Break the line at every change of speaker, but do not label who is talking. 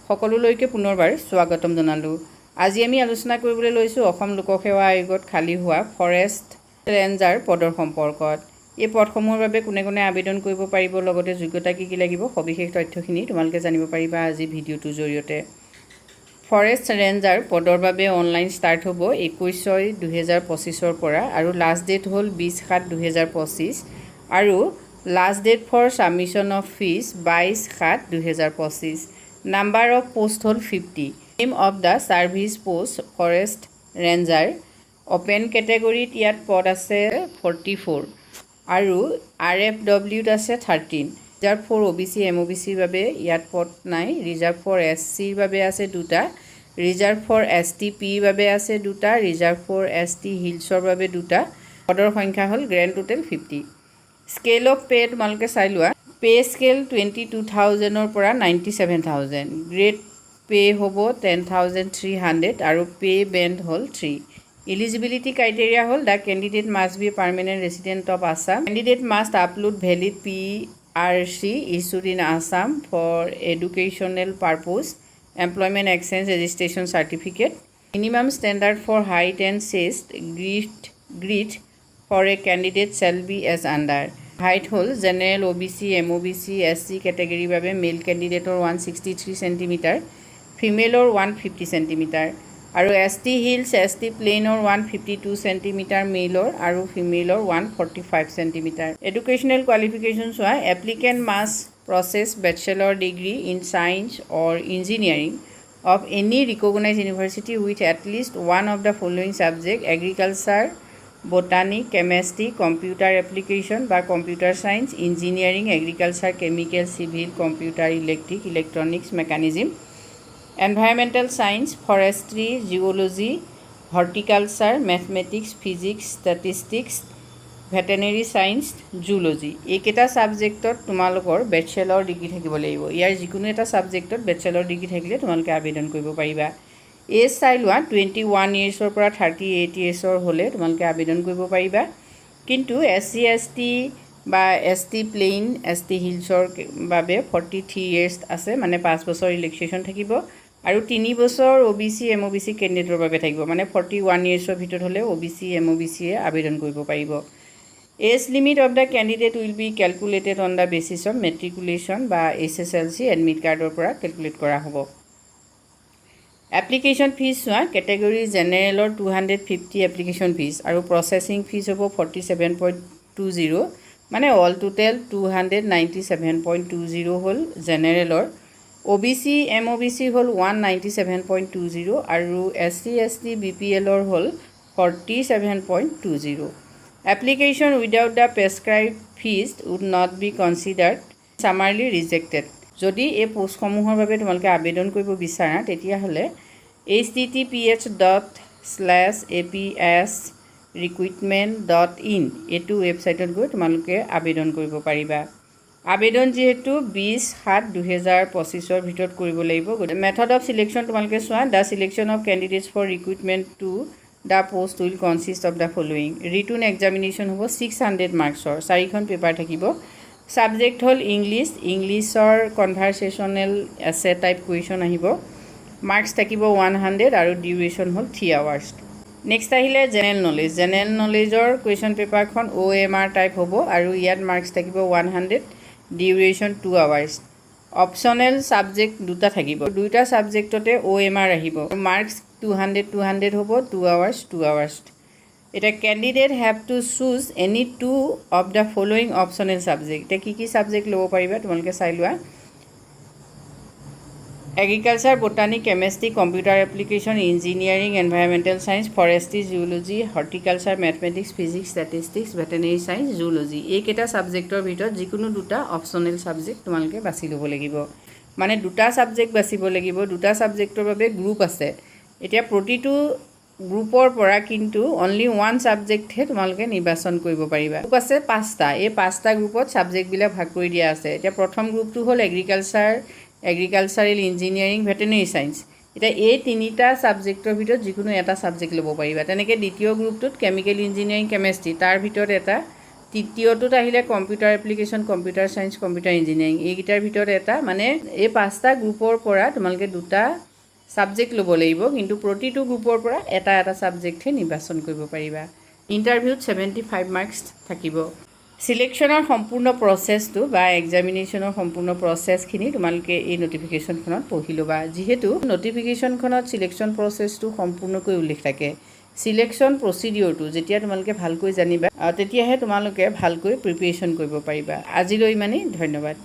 সকলোলৈকে পুনৰবাৰ স্বাগতম জনালো। আজি আমি আলোচনা কৰিবলৈ লৈছো অসম লোকসেৱা আয়োগত খালী হোৱা ফৰেষ্ট ৰেঞ্জাৰ পদৰ সম্পৰ্কত। এই পদসমূহৰ বাবে কোনে কোনে আবেদন কৰিব পাৰিব, লগতে যোগ্যতা কি কি লাগিব, সবিশেষ তথ্যখিনি তোমালোকে জানিব পাৰিবা আজি ভিডিঅ'টোৰ জৰিয়তে। ফৰেষ্ট ৰেঞ্জাৰ পদৰ বাবে অনলাইন ষ্টাৰ্ট হ'ব 21/6/2025 পৰা আৰু লাষ্ট ডেট হ'ল 20/7/2025 আৰু last date for submission of fees 22/7/2025। Number of post হ'ল 50। Name of the service post forest ranger. Open কেটেগৰীত ইয়াত পদ আছে 44 আৰু RFWত আছে 13। ৰিজাৰ্ভ ফৰ OBC MOBCৰ বাবে ইয়াত পদ নাই। ৰিজাৰ্ভ ফৰ SCৰ বাবে আছে 2টা, ৰিজাৰ্ভ ফৰ ST Pৰ বাবে আছে 2টা, ৰিজাৰ্ভ ফৰ ST হিলছৰ বাবে 2টা। পদৰ সংখ্যা হ'ল grand total 50। Scale of pay তোমালোকে চাই লোৱা। পে স্কেল 22,000ৰ পৰা 97,000। গ্ৰেড পে হ'ব 10,300 আৰু পে বেণ্ড হ'ল 3। এলিজিবিলিটি ক্ৰাইটেৰিয়া হ'ল the candidate must B permanent resident of Assam. Candidate must upload valid PRC issued in Assam for educational purpose, employment exchange registration certificate. Minimum standard for height and chest grid for a candidate shall be as under. Height হ'ল general OBC MOBC SC কেটেগৰীৰ বাবে male কেণ্ডিডেটৰ 163 cm, ফিমেলৰ 150 cm আৰু ST hills ST প্লেইনৰ 152 cm মেলৰ আৰু ফিমেলৰ 145 cm। এডুকেশ্যনেল কোৱালিফিকেশ্যন চোৱা। Applicant must possess bachelor degree in science or engineering of any recognized university with at least one of the following subject: agriculture, botany, chemistry, computer application বা computer science, engineering, agriculture, chemical, civil, computer, electric, electronics, mechanism, environmental science, forestry, geology, horticulture, mathematics, physics, statistics, veterinary science, zoology. এইকেইটা ছাবজেক্টত তোমালোকৰ bachelor degree থাকিব লাগিব। ইয়াৰ যিকোনো এটা ছাবজেক্টত bachelor degree থাকিলে তোমালোকে আবেদন কৰিব পাৰিবা। এজ চাই লোৱা। 21 yearsৰ পৰা 38 yearsৰ হ'লে তোমালোকে আবেদন কৰিব পাৰিবা। কিন্তু SC ST বা ST প্লেইন ST হিলছৰ বাবে 43 years আছে, মানে 5 বছৰ ৰিলেক্সেশ্যন থাকিব আৰু 3 বছৰ OBC MOBC কেণ্ডিডেটৰ বাবে থাকিব, মানে 41 yearsৰ ভিতৰত হ'লে OBC MOBCয়ে আবেদন কৰিব পাৰিব। Age limit of the candidate will be calculated on the basis of matriculation বা SSLC admit cardৰ পৰা calculate কৰা হ'ব। এপ্লিকেশ্যন ফিজ চোৱা। কেটেগৰী জেনেৰেলৰ 250 এপ্লিকেশ্যন ফিজ আৰু প্ৰচেছিং ফিজ হ'ব 47.20, মানে অল টোটেল 297.20 হ'ল জেনেৰেলৰ। OBC MOBC হ'ল 197.20 আৰু SC ST BPLৰ হ'ল 47.20। Application without the prescribed fees would not be considered summarily rejected. যদি এই পোষ্টসমূহৰ বাবে তোমালোকে আবেদন কৰিব বিচাৰা তেতিয়াহ'লে https://aps-recruitment.in এইটো ৱেবছাইটত গৈ তোমালোকে আবেদন কৰিব পাৰিবা। আবেদন যিহেতু 20/7/2025 ভিতৰত কৰিব লাগিব। মেথড অফ সিলেকশ্যন তোমালোকে চোৱা। The selection of candidates for recruitment to the post will consist of the following. Written examination হ'ব 600 মাৰ্কছৰ, 4খন পেপাৰ থাকিব। ছাবজেক্ট হ'ল ইংলিছৰ কনভাৰ্চেশ্যনেল এছে টাইপ কুৱেশ্যন আহিব। মাৰ্কছ থাকিব 100 আৰু ডিউৰেশ্যন হ'ল 3 hours। নেক্সট আহিলে জেনেৰেল নলেজ। জেনেৰেল নলেজৰ কুৱেশ্যন পেপাৰখন OMR টাইপ হ'ব আৰু ইয়াত মাৰ্কছ থাকিব 100, ডিউৰেশ্যন 2 hours। অপশ্যনেল ছাবজেক্ট 2টা থাকিব, 2টা ছাবজেক্টতে OMR আহিব। মাৰ্কছ 200 হ'ব, 2 hours। এটা candidate have to choose any 2 of the following optional subject. এতিয়া কি কি ছাবজেক্ট ল'ব পাৰিবা তোমালোকে চাই লোৱা। Agriculture, botany, chemistry, computer application, engineering, environmental science, forestry, geology, horticulture, mathematics, physics, statistics, veterinary science, zoology. এইকেইটা ছাবজেক্টৰ ভিতৰত যিকোনো 2টা অপশ্যনেল ছাবজেক্ট তোমালোকে বাছি ল'ব লাগিব। মানে 2টা ছাবজেক্ট বাছিব লাগিব। 2টা ছাবজেক্টৰ বাবে গ্ৰুপ আছে। এতিয়া প্ৰতিটো গ্ৰুপৰ পৰা কিন্তু অনলি 1 ছাবজেক্টহে তোমালোকে নিৰ্বাচন কৰিব পাৰিবা। গ্ৰুপ আছে 5টা। এই 5টা গ্ৰুপত ছাবজেক্টবিলাক ভাগ কৰি দিয়া আছে। এতিয়া প্ৰথম গ্ৰুপটো হ'ল এগ্ৰিকালচাৰেল ইঞ্জিনিয়াৰিং, ভেটেনেৰি ছায়েন্স। এতিয়া এই 3টা ছাবজেক্টৰ ভিতৰত যিকোনো এটা ছাবজেক্ট ল'ব পাৰিবা। তেনেকৈ দ্বিতীয় গ্ৰুপটোত কেমিকেল ইঞ্জিনিয়াৰিং, কেমেষ্ট্ৰি, তাৰ ভিতৰত এটা তৃতীয়টোত আহিলে computer application, computer science, computer engineering. এইকেইটাৰ ভিতৰত এটা মানে এই 5টা গ্ৰুপৰ পৰা তোমালোকে 2টা ছাবজেক্ট ল'ব লাগিব, কিন্তু প্ৰতিটো গ্ৰুপৰ পৰা এটা ছাবজেক্টহে নিৰ্বাচন কৰিব পাৰিবা। ইণ্টাৰভিউত 75 মাৰ্কছ থাকিব। ছিলেকশ্যনৰ সম্পূৰ্ণ প্ৰচেছটো বা এক্সামিনেশ্যনৰ সম্পূৰ্ণ প্ৰচেছখিনি তোমালোকে এই ন'টিফিকেশ্যনখনত পঢ়ি ল'বা। যিহেতু ন'টিফিকেশ্যনখনত ছিলেকশ্যন প্ৰচেছটো সম্পূৰ্ণকৈ উল্লেখ থাকে। ছিলেকশ্যন প্ৰচিডিঅ'ৰটো যেতিয়া তোমালোকে ভালকৈ জানিবা তেতিয়াহে তোমালোকে ভালকৈ প্ৰিপেৰেশ্যন কৰিব পাৰিবা। আজিলৈ ইমানেই, ধন্যবাদ।